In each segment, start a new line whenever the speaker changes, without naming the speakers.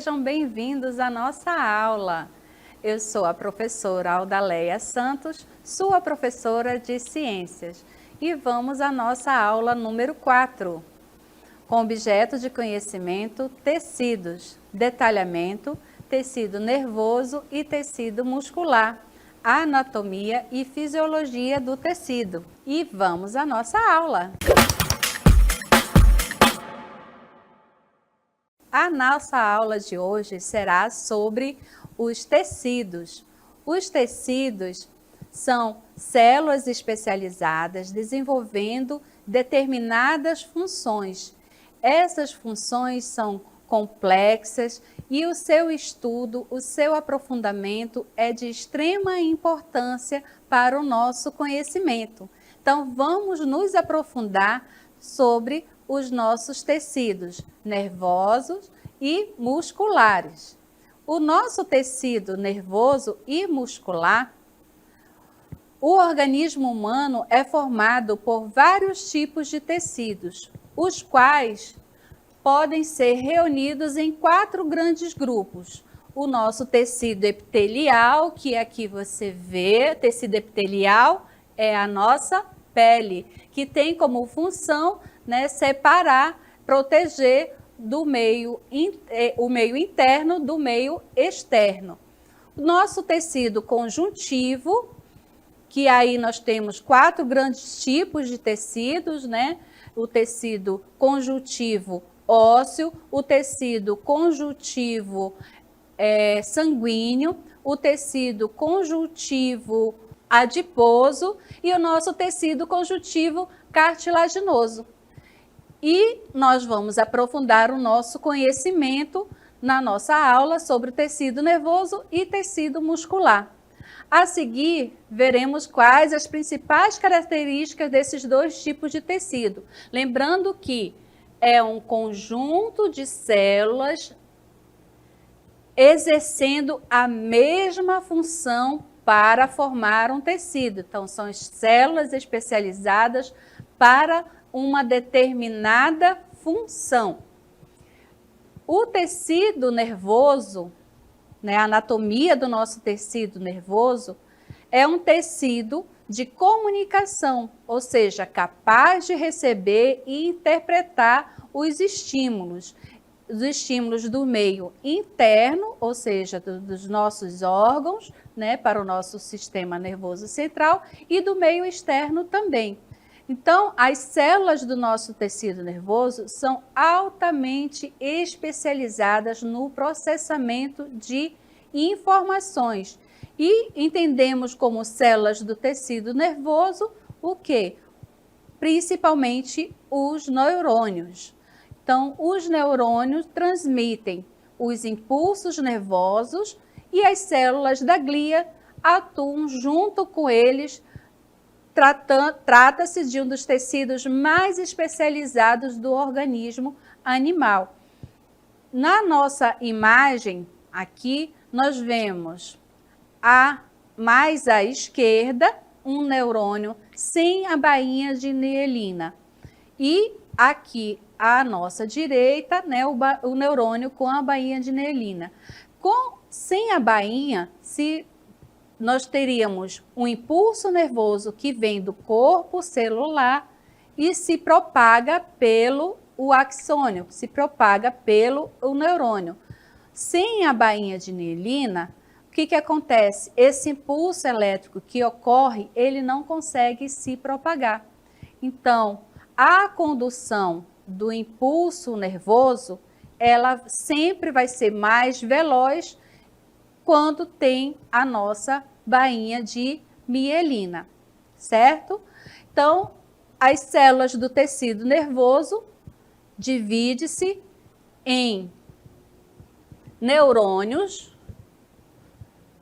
sejam bem-vindos à nossa aula. Eu sou a professora Aldaleia Santos, sua professora de Ciências, e vamos à nossa aula número 4, com objeto de conhecimento tecidos, detalhamento, tecido nervoso e tecido muscular, anatomia e fisiologia do tecido. E vamos à nossa aula. A nossa aula de hoje será sobre os tecidos. Os tecidos são células especializadas desenvolvendo determinadas funções. Essas funções são complexas e o seu estudo, o seu aprofundamento é de extrema importância para o nosso conhecimento. Então, vamos nos aprofundar sobre os nossos tecidos nervosos e musculares. O nosso tecido nervoso e muscular, o organismo humano é formado por vários tipos de tecidos, os quais podem ser reunidos em 4 grandes grupos. O nosso tecido epitelial, que aqui você vê, tecido epitelial é a nossa pele, que tem como função, separar, proteger o meio interno do meio externo. O nosso tecido conjuntivo, que aí nós temos 4 grandes tipos de tecidos, O tecido conjuntivo ósseo, o tecido conjuntivo sanguíneo, o tecido conjuntivo adiposo e o nosso tecido conjuntivo cartilaginoso. E nós vamos aprofundar o nosso conhecimento na nossa aula sobre o tecido nervoso e tecido muscular. A seguir, veremos quais as principais características desses 2 tipos de tecido. Lembrando que é um conjunto de células exercendo a mesma função para formar um tecido. Então, são as células especializadas para uma determinada função. O tecido nervoso, a anatomia do nosso tecido nervoso, é um tecido de comunicação, ou seja, capaz de receber e interpretar os estímulos do meio interno, ou seja, dos nossos órgãos, para o nosso sistema nervoso central, e do meio externo também. Então, as células do nosso tecido nervoso são altamente especializadas no processamento de informações. E entendemos como células do tecido nervoso o quê? Principalmente os neurônios. Então, os neurônios transmitem os impulsos nervosos e as células da glia atuam junto com eles. Trata-se de um dos tecidos mais especializados do organismo animal. Na nossa imagem, aqui, nós vemos mais à esquerda um neurônio sem a bainha de mielina. E aqui à nossa direita, o neurônio com a bainha de mielina. Sem a bainha, nós teríamos um impulso nervoso que vem do corpo celular e se propaga pelo axônio, se propaga pelo neurônio. Sem a bainha de mielina, o que acontece? Esse impulso elétrico que ocorre, ele não consegue se propagar. Então, a condução do impulso nervoso, ela sempre vai ser mais veloz quando tem a nossa bainha de mielina, certo? Então, as células do tecido nervoso divide-se em neurônios,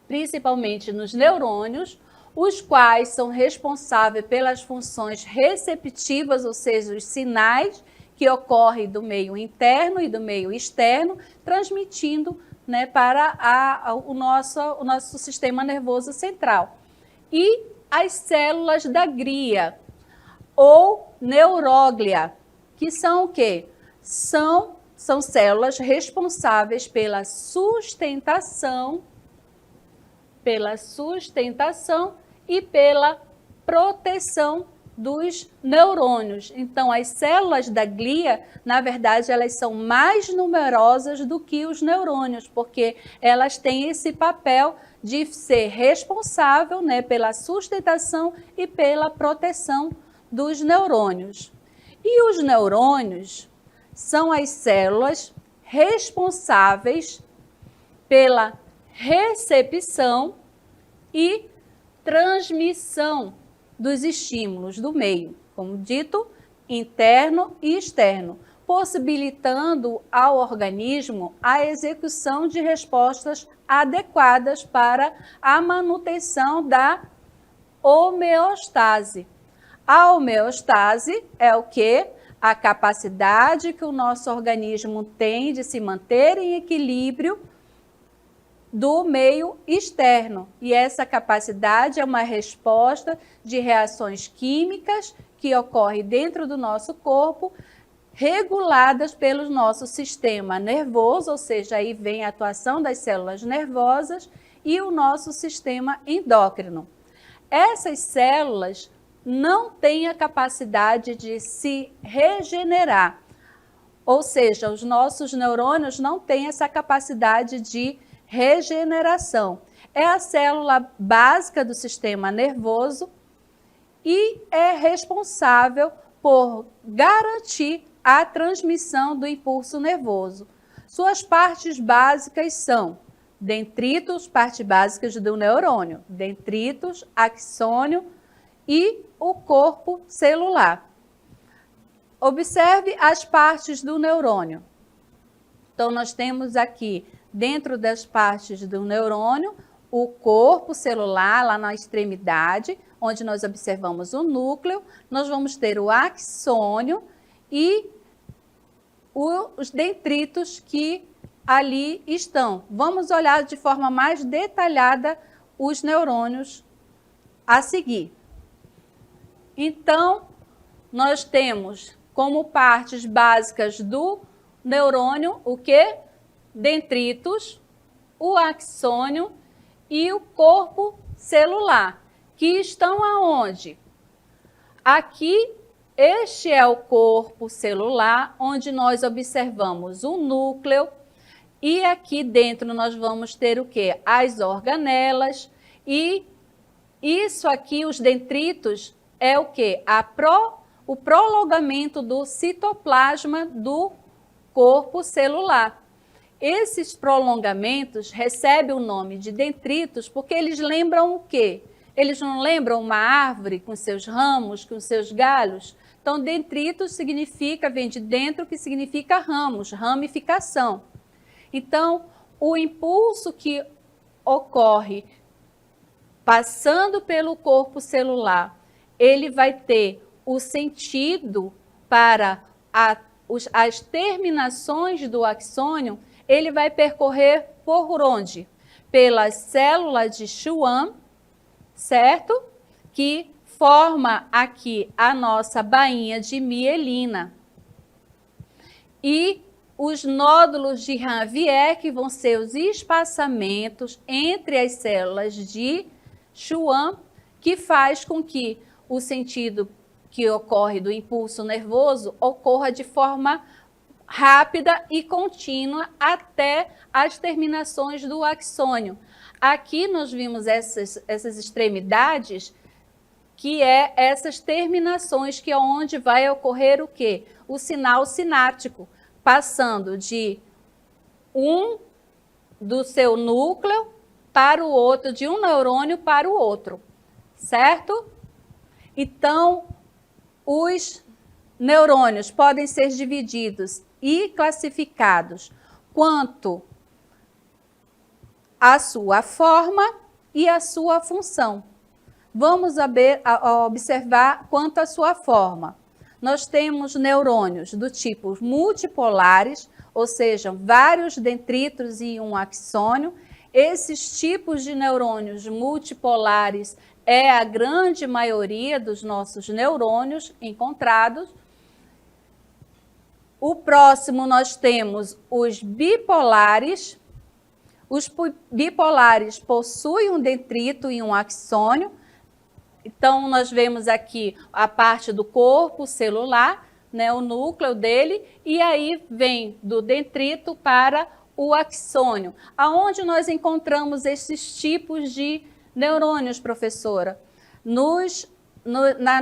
principalmente nos neurônios, os quais são responsáveis pelas funções receptivas, ou seja, os sinais que ocorrem do meio interno e do meio externo, transmitindo para o nosso sistema nervoso central. E as células da glia, ou neuróglia, que são o quê? São são células responsáveis pela sustentação e pela proteção dos neurônios. Então, as células da glia, na verdade, elas são mais numerosas do que os neurônios, porque elas têm esse papel de ser responsável, né, pela sustentação e pela proteção dos neurônios. E os neurônios são as células responsáveis pela recepção e transmissão dos estímulos do meio, como dito, interno e externo, possibilitando ao organismo a execução de respostas adequadas para a manutenção da homeostase. A homeostase é o quê? A capacidade que o nosso organismo tem de se manter em equilíbrio do meio externo. E essa capacidade é uma resposta de reações químicas que ocorrem dentro do nosso corpo, reguladas pelo nosso sistema nervoso, ou seja, aí vem a atuação das células nervosas e o nosso sistema endócrino. Essas células não têm a capacidade de se regenerar, ou seja, os nossos neurônios não têm essa capacidade de regeneração. É a célula básica do sistema nervoso e é responsável por garantir a transmissão do impulso nervoso. Suas partes básicas são dendritos, partes básicas do neurônio, dendritos, axônio e o corpo celular. Observe as partes do neurônio. Então, nós temos aqui, dentro das partes do neurônio, o corpo celular, lá na extremidade, onde nós observamos o núcleo. Nós vamos ter o axônio e os dendritos que ali estão. Vamos olhar de forma mais detalhada os neurônios a seguir. Então, nós temos como partes básicas do neurônio o quê? Dendritos, o axônio e o corpo celular, que estão aonde? Aqui, este é o corpo celular, onde nós observamos o núcleo, e aqui dentro nós vamos ter o quê? As organelas, e isso aqui, os dendritos, é o quê? O prolongamento do citoplasma do corpo celular. Esses prolongamentos recebem o nome de dendritos porque eles lembram o quê? Eles não lembram uma árvore com seus ramos, com seus galhos? Então, dendritos significa, vem de dentro, que significa ramos, ramificação. Então, o impulso que ocorre passando pelo corpo celular, ele vai ter o sentido para as terminações do axônio, ele vai percorrer por onde? Pelas células de Schwann, certo? Que forma aqui a nossa bainha de mielina. E os nódulos de Ranvier, que vão ser os espaçamentos entre as células de Schwann, que faz com que o sentido que ocorre do impulso nervoso ocorra de forma rápida e contínua até as terminações do axônio. Aqui nós vimos essas extremidades, que é essas terminações, que é onde vai ocorrer o quê? O sinal sináptico, passando de do seu núcleo para o outro, de um neurônio para o outro, certo? Então, os neurônios podem ser divididos e classificados quanto a sua forma e a sua função. Vamos observar quanto à sua forma. Nós temos neurônios do tipo multipolares, ou seja, vários dendritos e um axônio. Esses tipos de neurônios multipolares é a grande maioria dos nossos neurônios encontrados. O próximo nós temos os bipolares. Os bipolares possuem um dendrito e um axônio. Então, nós vemos aqui a parte do corpo celular, né, o núcleo dele, e aí vem do dendrito para o axônio. Aonde nós encontramos esses tipos de neurônios, professora? Nas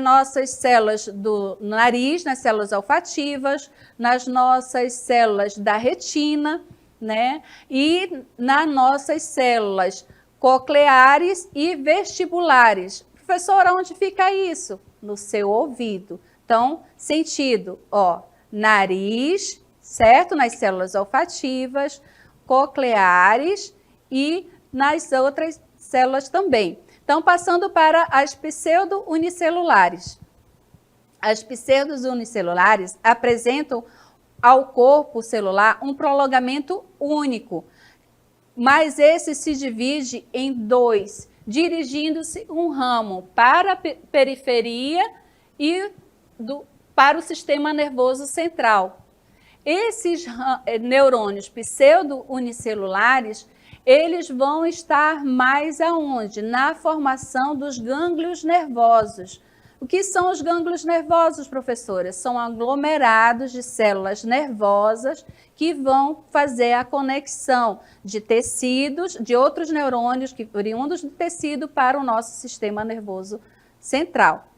nossas células do nariz, nas células olfativas, nas nossas células da retina, né? E nas nossas células cocleares e vestibulares. Professora, onde fica isso? No seu ouvido. Então, sentido, ó, nariz, certo? Nas células olfativas, cocleares e nas outras células também. Então, passando para as pseudo-unicelulares. As pseudo-unicelulares apresentam ao corpo celular um prolongamento único, mas esse se divide em dois, dirigindo-se um ramo para a periferia e para o sistema nervoso central. Esses neurônios pseudo-unicelulares, eles vão estar mais aonde? Na formação dos gânglios nervosos. O que são os gânglios nervosos, professora? São aglomerados de células nervosas que vão fazer a conexão de tecidos, de outros neurônios que oriundos do tecido para o nosso sistema nervoso central.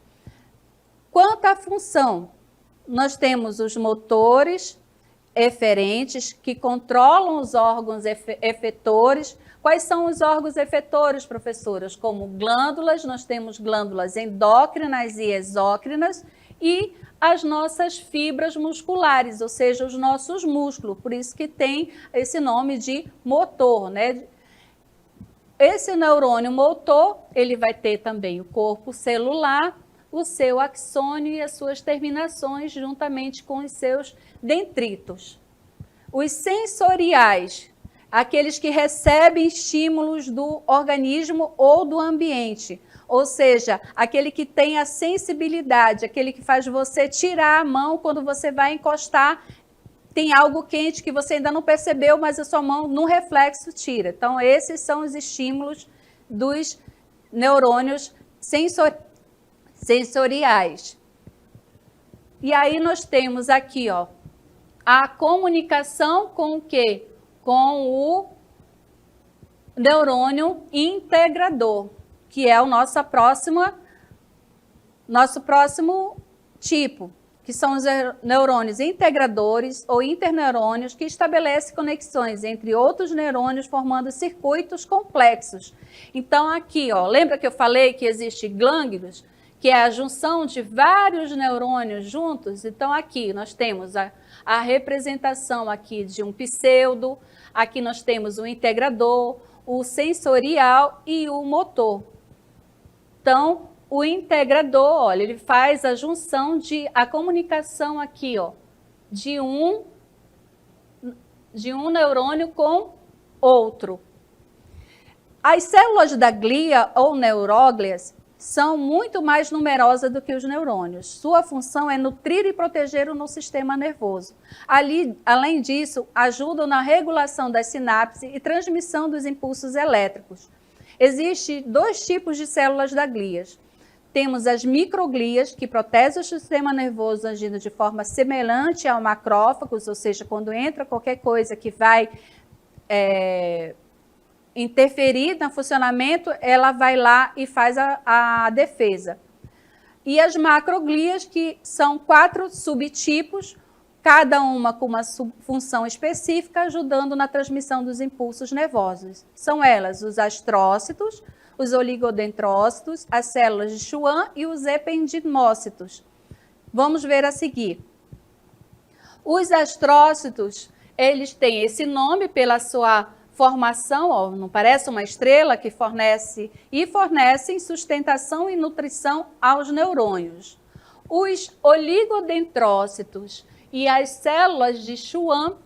Quanto à função, nós temos os motores eferentes que controlam os órgãos efetores. Quais são os órgãos efetores, professoras? Como glândulas, nós temos glândulas endócrinas e exócrinas e as nossas fibras musculares, ou seja, os nossos músculos, por isso que tem esse nome de motor, né? Esse neurônio motor, ele vai ter também o corpo celular, o seu axônio e as suas terminações, juntamente com os seus dendritos. Os sensoriais, aqueles que recebem estímulos do organismo ou do ambiente, ou seja, aquele que tem a sensibilidade, aquele que faz você tirar a mão quando você vai encostar, tem algo quente que você ainda não percebeu, mas a sua mão, num reflexo, tira. Então, esses são os estímulos dos neurônios sensoriais. E aí nós temos aqui, ó, a comunicação com o quê? Com o neurônio integrador, que é o nosso próximo tipo, que são os neurônios integradores ou interneurônios que estabelecem conexões entre outros neurônios formando circuitos complexos. Então aqui, ó, lembra que eu falei que existe gânglios, que é a junção de vários neurônios juntos? Então aqui nós temos a representação aqui de um pseudo, aqui nós temos o integrador, o sensorial e o motor. Então, o integrador, olha, ele faz a junção a comunicação aqui, ó, de um neurônio com outro. As células da glia ou neuróglias são muito mais numerosas do que os neurônios. Sua função é nutrir e proteger o nosso sistema nervoso. Além disso, ajudam na regulação das sinapses e transmissão dos impulsos elétricos. Existem dois tipos de células da glia. Temos as microglias, que protegem o sistema nervoso agindo de forma semelhante ao macrófagos, ou seja, quando entra qualquer coisa que vai interferir no funcionamento, ela vai lá e faz a defesa. E as macroglias, que são 4 subtipos, cada uma com uma função específica, ajudando na transmissão dos impulsos nervosos. São elas os astrócitos, os oligodendrócitos, as células de Schwann e os ependimócitos. Vamos ver a seguir. Os astrócitos, eles têm esse nome pela sua formação, ó, não parece uma estrela que fornecem sustentação e nutrição aos neurônios. Os oligodendrócitos e as células de Schwann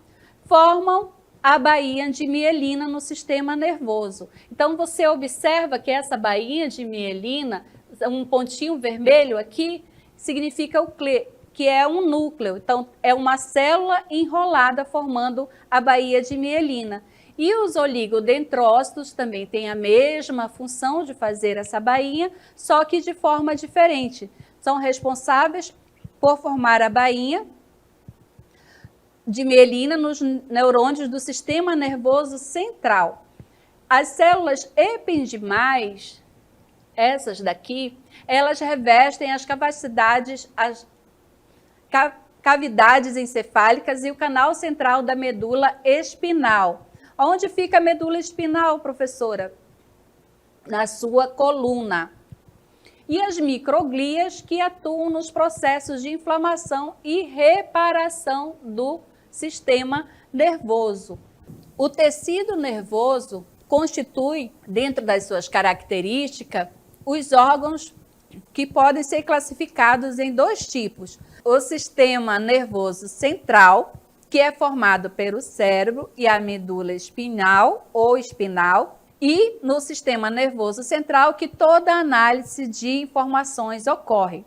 formam a baía de mielina no sistema nervoso. Então, você observa que essa baía de mielina, um pontinho vermelho aqui, significa o que é um núcleo. Então, é uma célula enrolada formando a baía de mielina. E os oligodendrócitos também têm a mesma função de fazer essa bainha, só que de forma diferente. São responsáveis por formar a bainha de mielina nos neurônios do sistema nervoso central. As células ependimais, essas daqui, elas revestem as cavidades encefálicas e o canal central da medula espinal. Onde fica a medula espinal, professora? Na sua coluna. E as microglias que atuam nos processos de inflamação e reparação do sistema nervoso. O tecido nervoso constitui, dentro das suas características, os órgãos que podem ser classificados em dois tipos. O sistema nervoso central, que é formado pelo cérebro e a medula espinhal ou espinal, e no sistema nervoso central que toda análise de informações ocorre.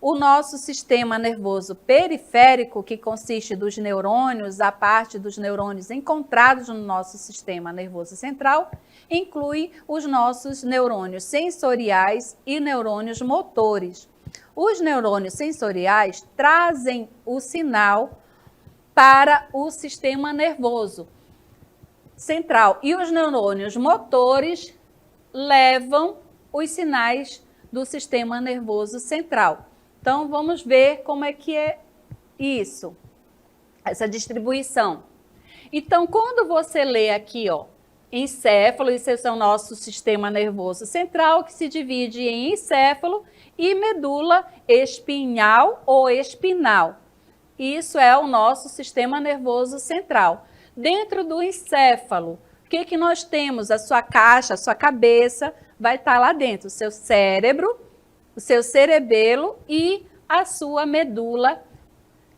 O nosso sistema nervoso periférico, que consiste dos neurônios, a parte dos neurônios encontrados no nosso sistema nervoso central, inclui os nossos neurônios sensoriais e neurônios motores. Os neurônios sensoriais trazem o sinal para o sistema nervoso central e os neurônios motores levam os sinais do sistema nervoso central. Então, vamos ver como é que é isso, essa distribuição. Então, quando você lê aqui, ó, encéfalo, esse é o nosso sistema nervoso central, que se divide em encéfalo e medula espinhal ou espinal. Isso é o nosso sistema nervoso central. Dentro do encéfalo, o que nós temos? A sua caixa, a sua cabeça vai estar lá dentro, o seu cérebro, o seu cerebelo e a sua medula,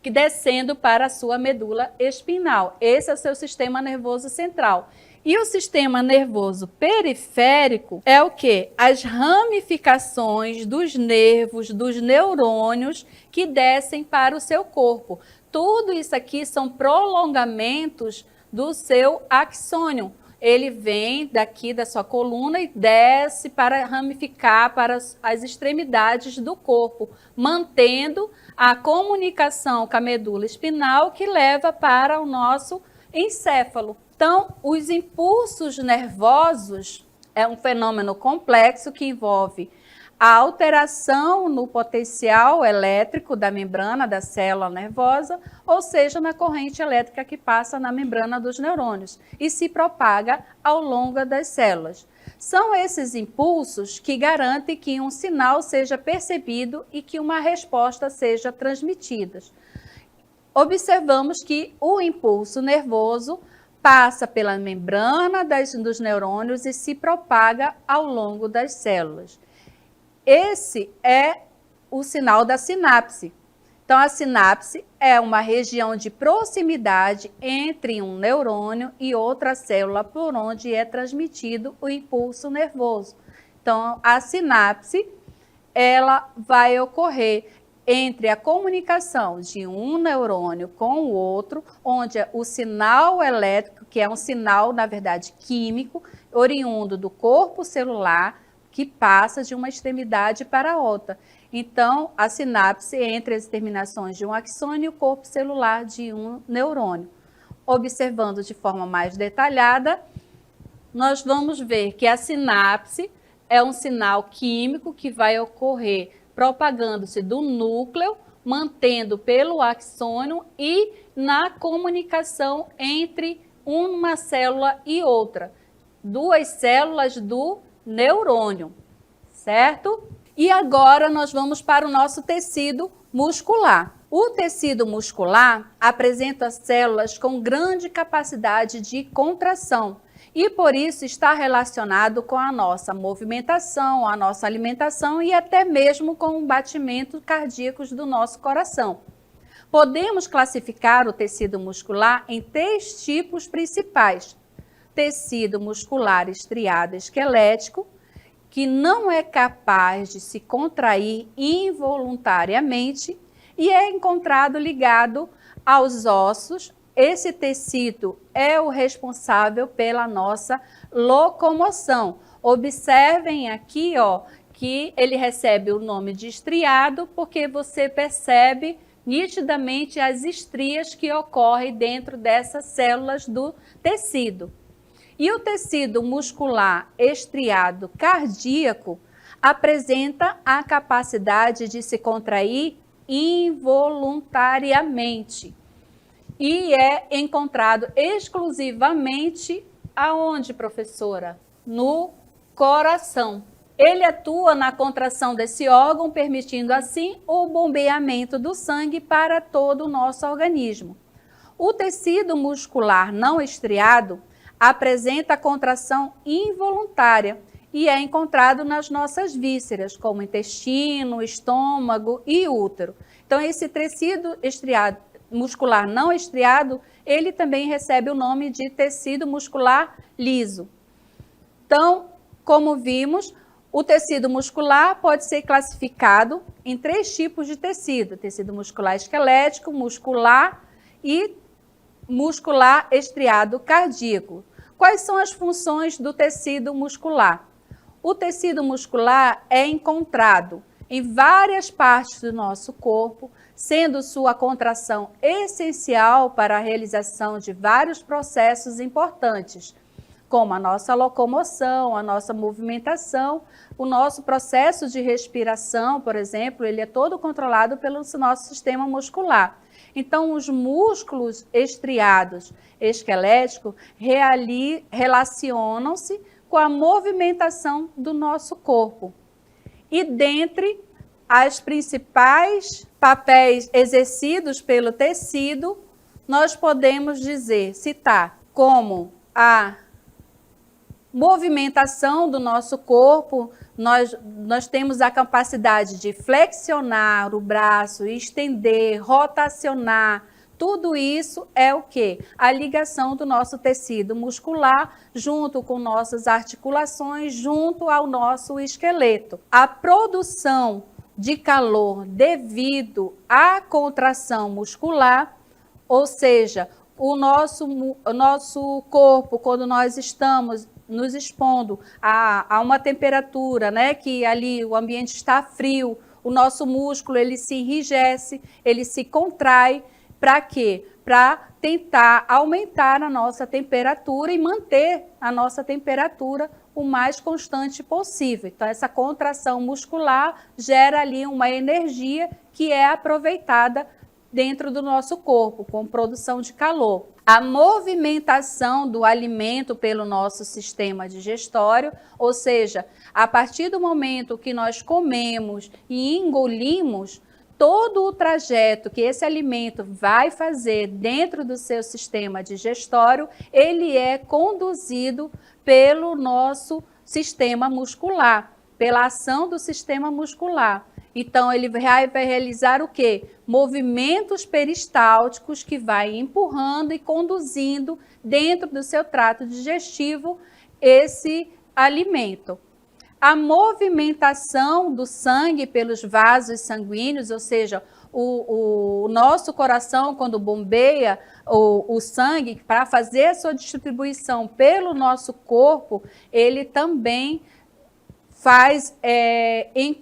que descendo para a sua medula espinal. Esse é o seu sistema nervoso central. E o sistema nervoso periférico é o quê? As ramificações dos nervos, dos neurônios que descem para o seu corpo. Tudo isso aqui são prolongamentos do seu axônio. Ele vem daqui da sua coluna e desce para ramificar para as extremidades do corpo, mantendo a comunicação com a medula espinal que leva para o nosso encéfalo. Então, os impulsos nervosos é um fenômeno complexo que envolve a alteração no potencial elétrico da membrana da célula nervosa, ou seja, na corrente elétrica que passa na membrana dos neurônios e se propaga ao longo das células. São esses impulsos que garantem que um sinal seja percebido e que uma resposta seja transmitida. Observamos que o impulso nervoso passa pela membrana dos neurônios e se propaga ao longo das células. Esse é o sinal da sinapse. Então, a sinapse é uma região de proximidade entre um neurônio e outra célula por onde é transmitido o impulso nervoso. Então, a sinapse, ela vai ocorrer entre a comunicação de um neurônio com o outro, onde o sinal elétrico, que é um sinal, na verdade, químico, oriundo do corpo celular, que passa de uma extremidade para a outra. Então, a sinapse entre as terminações de um axônio e o corpo celular de um neurônio. Observando de forma mais detalhada, nós vamos ver que a sinapse é um sinal químico que vai ocorrer propagando-se do núcleo, mantendo pelo axônio e na comunicação entre uma célula e outra. Duas células do neurônio, certo? E agora nós vamos para o nosso tecido muscular. O tecido muscular apresenta células com grande capacidade de contração e por isso está relacionado com a nossa movimentação, a nossa alimentação e até mesmo com o batimento cardíaco do nosso coração. Podemos classificar o tecido muscular em 3 tipos principais. Tecido muscular estriado esquelético, que não é capaz de se contrair involuntariamente. e é encontrado ligado aos ossos. Esse tecido é o responsável pela nossa locomoção. Observem aqui, ó, que ele recebe o nome de estriado porque você percebe nitidamente as estrias que ocorrem dentro dessas células do tecido. E o tecido muscular estriado cardíaco apresenta a capacidade de se contrair involuntariamente e é encontrado exclusivamente aonde, professora? No coração. Ele atua na contração desse órgão, permitindo assim o bombeamento do sangue para todo o nosso organismo. O tecido muscular não estriado apresenta a contração involuntária e é encontrado nas nossas vísceras, como intestino, estômago e útero. Então, esse tecido estriado, muscular não estriado, ele também recebe o nome de tecido muscular liso. Então, como vimos, o tecido muscular pode ser classificado em 3 tipos de tecido: tecido muscular esquelético, muscular e muscular estriado cardíaco. Quais são as funções do tecido muscular? O tecido muscular é encontrado em várias partes do nosso corpo, sendo sua contração essencial para a realização de vários processos importantes, como a nossa locomoção, a nossa movimentação, o nosso processo de respiração, por exemplo, ele é todo controlado pelo nosso sistema muscular. Então, os músculos estriados esqueléticos relacionam-se com a movimentação do nosso corpo. E dentre os principais papéis exercidos pelo tecido, nós podemos citar como a movimentação do nosso corpo. Nós temos a capacidade de flexionar o braço, estender, rotacionar. Tudo isso é o quê? A ligação do nosso tecido muscular junto com nossas articulações, junto ao nosso esqueleto. A produção de calor devido à contração muscular, ou seja, o nosso corpo, quando nós estamos nos expondo a uma temperatura, né, que ali o ambiente está frio, o nosso músculo ele se enrijece, ele se contrai. Para quê? Para tentar aumentar a nossa temperatura e manter a nossa temperatura o mais constante possível. Então, essa contração muscular gera ali uma energia que é aproveitada dentro do nosso corpo, com produção de calor. A movimentação do alimento pelo nosso sistema digestório, ou seja, a partir do momento que nós comemos e engolimos, todo o trajeto que esse alimento vai fazer dentro do seu sistema digestório, ele é conduzido pelo nosso sistema muscular, pela ação do sistema muscular. Então, ele vai realizar o quê? Movimentos peristálticos que vai empurrando e conduzindo dentro do seu trato digestivo esse alimento. A movimentação do sangue pelos vasos sanguíneos, ou seja, o nosso coração, quando bombeia o sangue para fazer a sua distribuição pelo nosso corpo, ele também faz em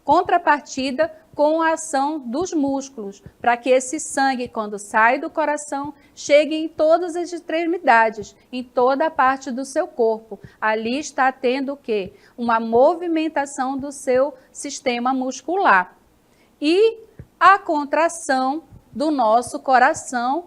contrapartida com a ação dos músculos, para que esse sangue, quando sai do coração, chegue em todas as extremidades, em toda a parte do seu corpo. Ali está tendo o quê? Uma movimentação do seu sistema muscular. E a contração do nosso coração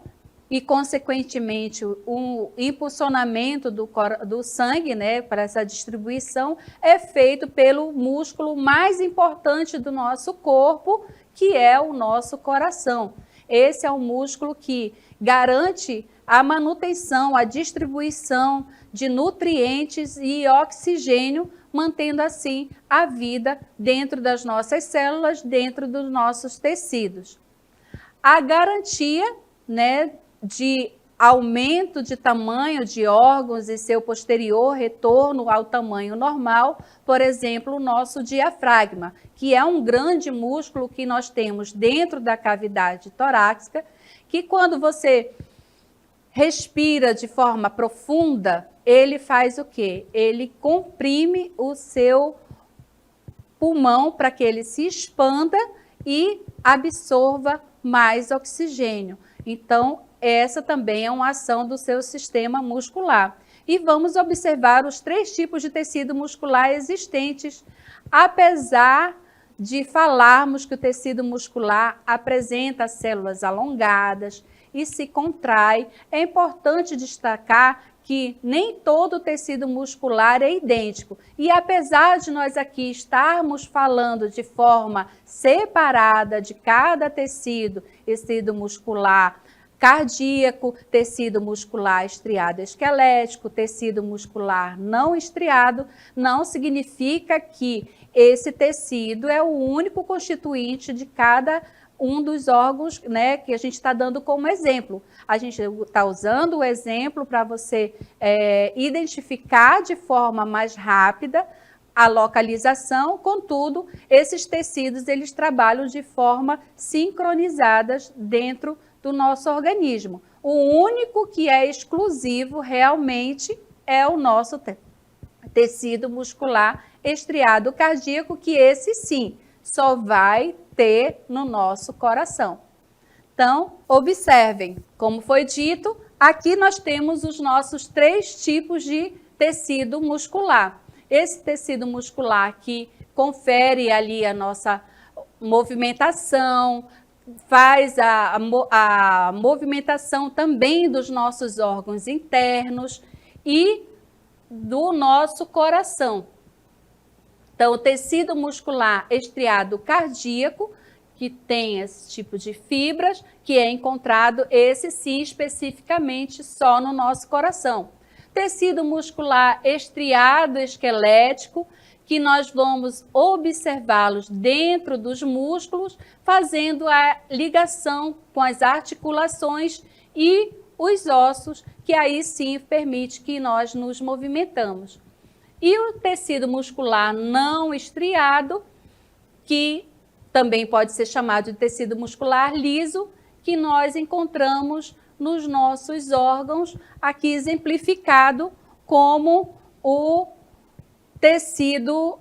e, consequentemente, o impulsionamento do sangue, né, para essa distribuição, é feito pelo músculo mais importante do nosso corpo, que é o nosso coração. Esse é o músculo que garante a manutenção, a distribuição de nutrientes e oxigênio, mantendo assim a vida dentro das nossas células, dentro dos nossos tecidos. A garantia, né, de aumento de tamanho de órgãos e seu posterior retorno ao tamanho normal, por exemplo, o nosso diafragma, que é um grande músculo que nós temos dentro da cavidade torácica, que quando você respira de forma profunda, ele faz o quê? Ele comprime o seu pulmão para que ele se expanda e absorva mais oxigênio. Então, essa também é uma ação do seu sistema muscular. E vamos observar os 3 tipos de tecido muscular existentes, apesar de falarmos que o tecido muscular apresenta células alongadas e se contrai, é importante destacar que nem todo o tecido muscular é idêntico. E apesar de nós aqui estarmos falando de forma separada de cada tecido muscular cardíaco, tecido muscular estriado esquelético, tecido muscular não estriado, não significa que esse tecido é o único constituinte de cada um dos órgãos, né, que a gente está dando como exemplo. A gente está usando o exemplo para você identificar de forma mais rápida a localização, contudo, esses tecidos eles trabalham de forma sincronizadas dentro do nosso organismo. O único que é exclusivo realmente é o nosso tecido muscular estriado cardíaco, que esse sim só vai ter no nosso coração. Então, observem, como foi dito, aqui nós temos os nossos 3 tipos de tecido muscular. Esse tecido muscular que confere ali a nossa movimentação, faz a movimentação também dos nossos órgãos internos e do nosso coração. Então, o tecido muscular estriado cardíaco, que tem esse tipo de fibras, que é encontrado, esse sim, especificamente só no nosso coração. Tecido muscular estriado esquelético, que nós vamos observá-los dentro dos músculos, fazendo a ligação com as articulações e os ossos, que aí sim permite que nós nos movimentamos. E o tecido muscular não estriado, que também pode ser chamado de tecido muscular liso, que nós encontramos nos nossos órgãos, aqui exemplificado como o tecido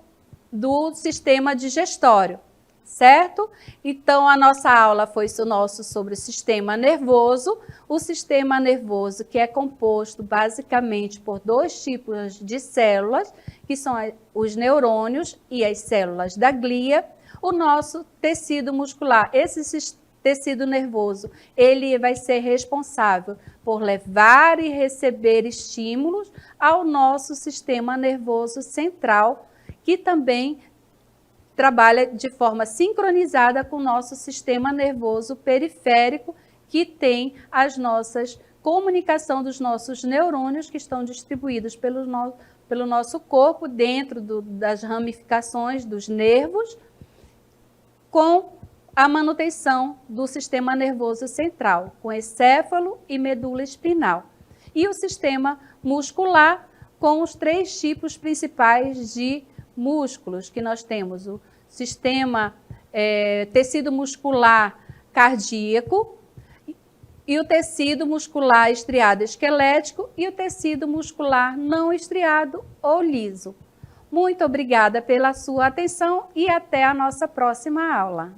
do sistema digestório, certo? Então, a nossa aula foi sobre o sistema nervoso. O sistema nervoso, que é composto basicamente por 2 tipos de células, que são os neurônios e as células da glia. O nosso tecido muscular, esse tecido nervoso, ele vai ser responsável por levar e receber estímulos ao nosso sistema nervoso central, que também trabalha de forma sincronizada com o nosso sistema nervoso periférico, que tem as nossas comunicação dos nossos neurônios, que estão distribuídos pelo nosso corpo, dentro das ramificações dos nervos, com a manutenção do sistema nervoso central, com encéfalo e medula espinal. E o sistema muscular, com os 3 tipos principais de músculos que nós temos: o sistema tecido muscular cardíaco, e o tecido muscular estriado esquelético e o tecido muscular não estriado ou liso. Muito obrigada pela sua atenção e até a nossa próxima aula.